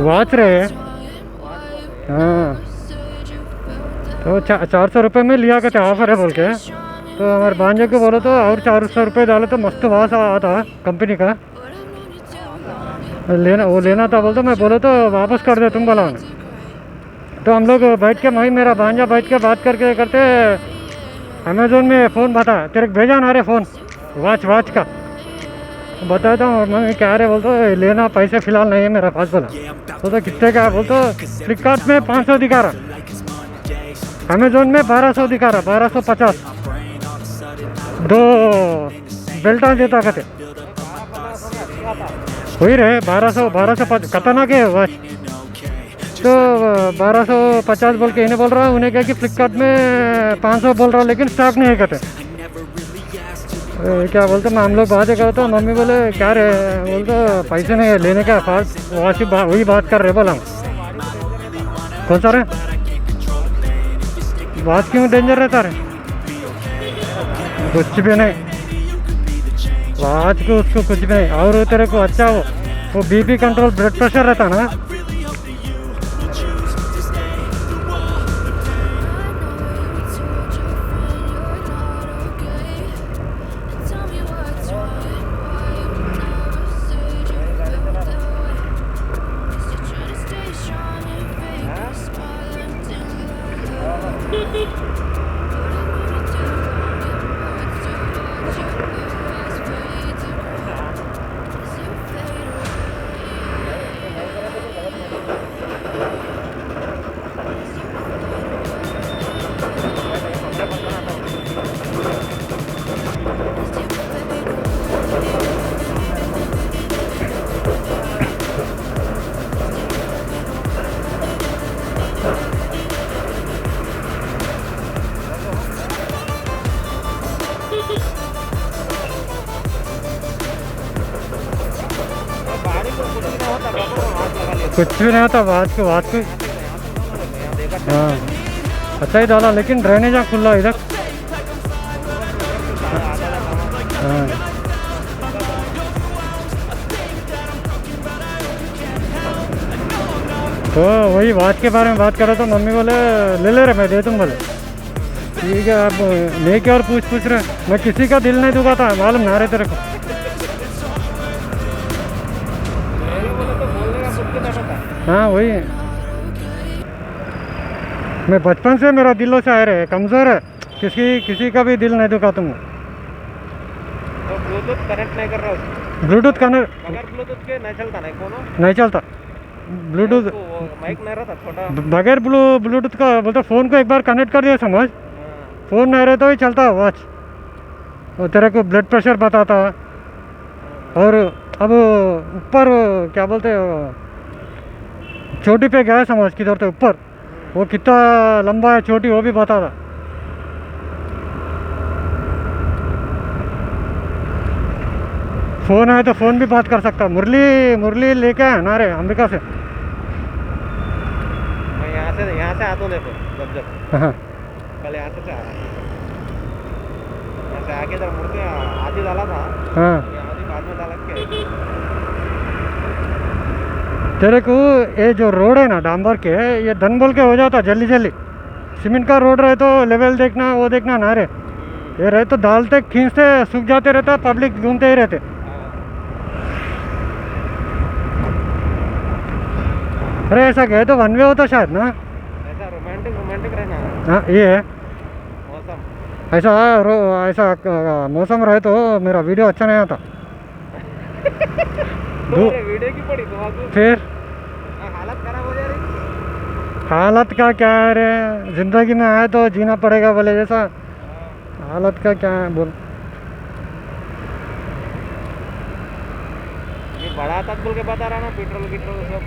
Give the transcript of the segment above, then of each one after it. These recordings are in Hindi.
वॉच रहे। हाँ, तो 400 रुपये में लिया करते ऑफर है बोल के। तो हमारे भांजे को बोलो तो और 400 रुपये डाले तो मस्त वॉच आता कंपनी का लेना, वो लेना था बोलते। मैं बोलो तो वापस कर दे तुम बोला उन्हें। तो हम लोग बैठ के, मैं मेरा भांजा बैठ के बात करके करते अमेज़ोन में फ़ोन बता तेरे को भेजा ना रे फ़ोन वॉच का बताता हूँ। मैं क्या रे बोलते लेना, पैसे फ़िलहाल नहीं है मेरा पास बोला। तो कितने का बोलते फ्लिपकार्ट में 500 दिखा रहा, अमेज़ोन में 1200 दिखा रहा, 1250। दो बेल्टा देता कहते वही रहे 1250 खतरनाक है वॉच। तो 1250 बोल के इन्हें बोल रहा है, उन्हें क्या कि फ्लिपकार्ट में 500 बोल रहा लेकिन स्टॉक नहीं है कहते। क्या बोलते मैं हम लोग बातें करते मम्मी बोले क्या रे बोलते पैसे नहीं है लेने का फास्ट वॉच वही बात कर रहे बोला। कौन सा रे वॉच क्यों डेंजर रहता रे? कुछ भी नहीं वॉच को उसको कुछ भी नहीं। और तेरे को अच्छा वो बीपी कंट्रोल ब्लड प्रेशर रहता ना। कुछ भी नहीं होता वॉच को हाँ अच्छा ही डाला लेकिन ड्रेनेज खुला इधर। हाँ तो वही वॉच के बारे में बात कर रहा था। मम्मी बोले ले रहे मैं दे दूँ बोले ठीक है। आप लेके और पूछ रहे मैं किसी का दिल नहीं दुखाता मालूम ना रहे तेरे को। हाँ वही मैं बचपन से मेरा दिलो शायर है, कमज़ोर है, किसी का भी दिल नहीं दुखा तुम। तो ब्लूटूथ कनेक्ट नहीं कर रहा उसको? ब्लूटूथ कनेक्ट बगैर ब्लूटूथ के नहीं चलता नहीं कोनो? नहीं चलता ब्लूटूथ माइक नहीं रहता छोटा बगैर ब्लूटूथ का बोलते फ़ोन को एक बार कनेक्ट कर दिया समझ। फ़ोन नहीं रहता ही चलता वॉच। और तेरे को ब्लड प्रेशर बताता। और अब ऊपर क्या बोलते चोटी पे गया समझ किधर तो ऊपर वो कितना लंबा है चोटी वो भी बता रहा। फ़ोन है तो फ़ोन भी बात कर सकता। मुरली लेके आया ना रे अमेरिका से। मैं यहाँ से आता हूँ देखो जब हाँ कल यहाँ से आके जब मुड़ के आधी डाला था। हाँ आधी बाद में डाला के तेरे को ये जो रोड है ना डांबर के ये धन बोल के हो जाता जल्दी। सीमेंट का रोड रहे तो लेवल देखना वो देखना ना रे, ये रहे तो डालते खींचते सूख जाते रहता पब्लिक घूमते ही रहते। अरे ऐसा गए तो वन वे होता शायद ना। ऐसा रोमांटिक रहना। हाँ ये है मौसम ऐसा मौसम रहे तो मेरा वीडियो अच्छा नहीं आता। वीडियो की पड़ी तो फिर हालत खराब हो जा रही। हालत का क्या है रे, जिंदगी में आए तो जीना पड़ेगा बोले जैसा। हालत का क्या है बोल। ये बड़ा तक बोल के बता रहा ना पेट्रोल सब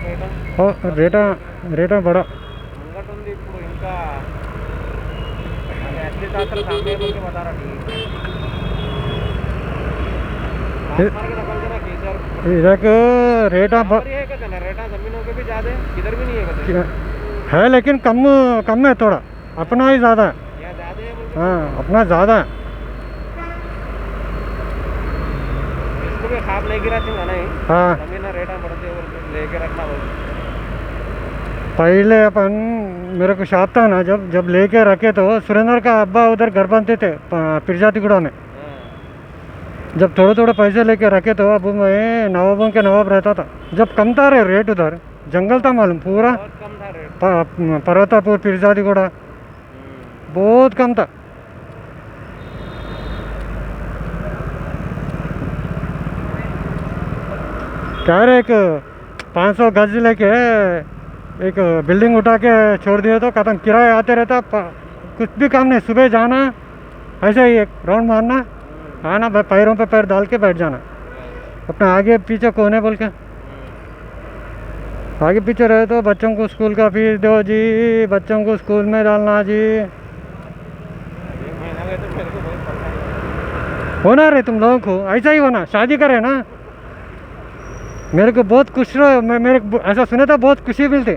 रेटा बड़ा ముంగటుంది ఇప్పుడు ఇంకా అన్ని శాస్త్రాలు సామే बोल के बता रहा ठीक इधर रेटा रेटा जमीनों के भी ज़्यादा है, इधर भी नहीं है लेकिन कम है थोड़ा। अपना ही ज़्यादा है। ज़्यादा है हाँ अपना ज़्यादा है। इसको भी खाप लेके रखेंगे नहीं। हाँ जमीन रेटा बढ़ते लेके रखना बोल पहले अपन मेरे को शॉप था ना, जब जब लेके रखे तो सुरेंद्र का अब्बा उधर घर बनते थे पिरजातीगुड़ा में। हाँ। जब थोड़े थोड़े पैसे लेके रखे तो अब मैं नवाबों के नवाब रहता था। जब कम था रे रेट, उधर जंगल था मालूम पूरा। बहुत कम था रेट। पर्वतापुर पिरजातीगुड़ा बहुत कम था। क्या रे, एक 500 गज लेके एक बिल्डिंग उठा के छोड़ दिए तो खत्म, किराया आते रहता। कुछ भी काम नहीं, सुबह जाना ऐसे ही एक राउंड मारना, आना पैरों पे पैर डाल के बैठ जाना। अपना आगे पीछे कौन है बोल के, आगे पीछे रहे तो बच्चों को स्कूल का फीस दो जी, बच्चों को स्कूल में डालना जी। एक महीना में तो मेरे को बहुत परेशानी होना रे तुम लोगों को, ऐसा ही होना। शादी करे ना, मेरे को बहुत खुश रहो, मैं मेरे को ऐसा सुने तो बहुत खुशी मिलती।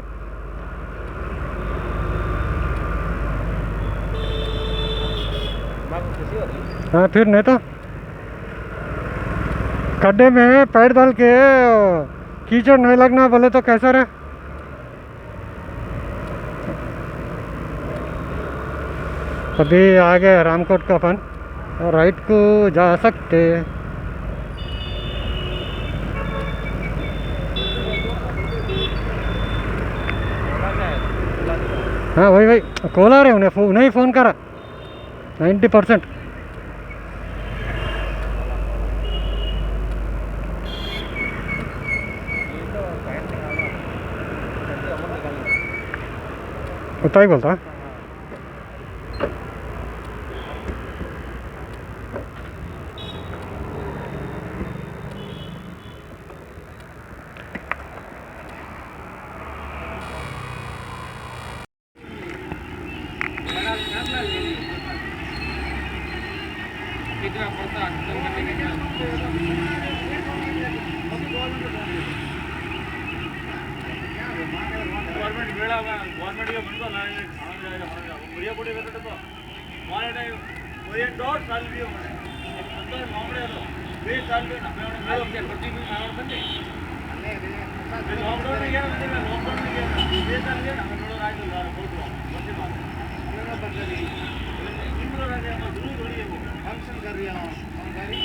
माँ को खुशी हो रही। हाँ फिर नहीं तो गड्ढे में पैर डाल के कीचड़ नहीं लगना बोले तो कैसा रहे। अभी आगे रामकोट का अपन राइट को जा सकते। हाँ वही वही कोलार है, उन्हें ही फ़ोन करा 90%। उतना ही बोलता। कितना पड़ता गवर्नमेंट बेड़ा गवर्नमेंट के बनता ना खाना जाएगा बढ़िया बड़ी वेट तो मारे नहीं वो ये डॉट साल भी हो एक बंदा मामले तो 20 साल में मैं अपने प्रति भी मार बंदे लॉकडाउन में गया मैं लॉकडाउन में गया 20 साल गया मैं थोड़ा राज ला बहुत बंदे मार ये बंदे नहीं इन लोग राज हम जरूर थोड़ी है फंक्शन कर रही है हम गाड़ी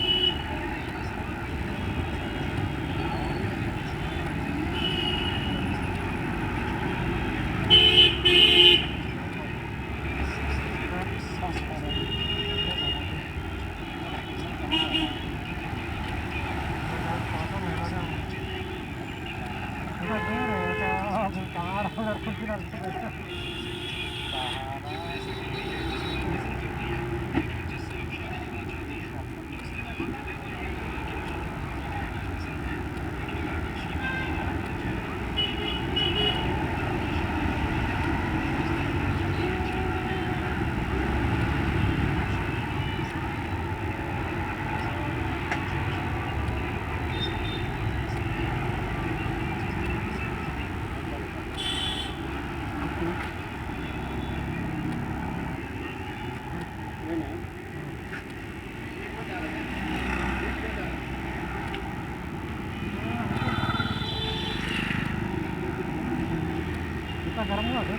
गरम हुआ था।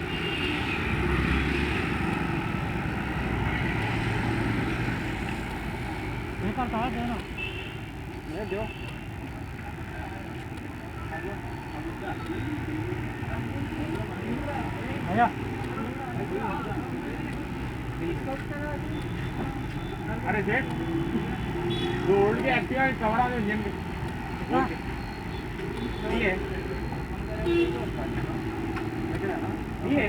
एक करता है देना नहीं दो भैया। अरे सेठ गोल्ड के एक्टिवा कवड़ा दो इंजन के ये ये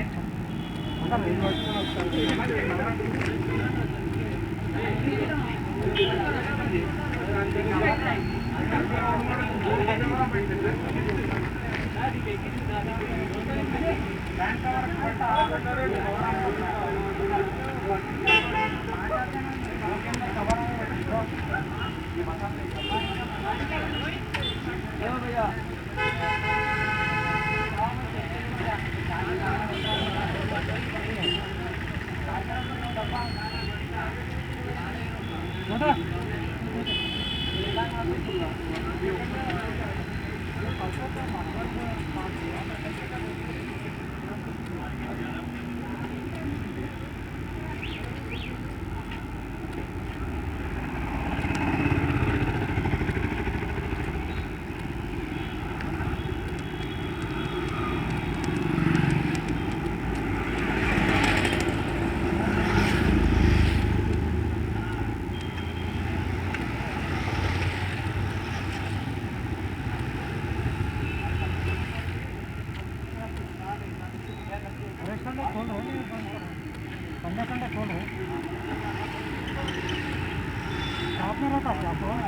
रहता क्या फोन?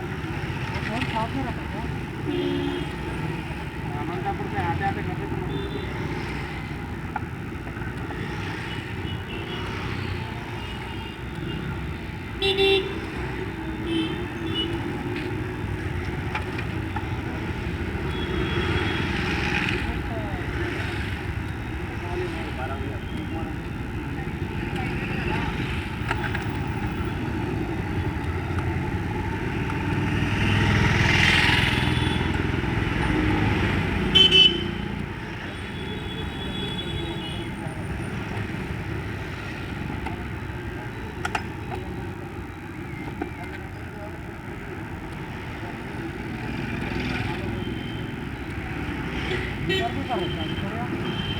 वो फोन साथ में रहता क्या? अमरकापुर से आते आते करते तो इधर भी कर रहे हैं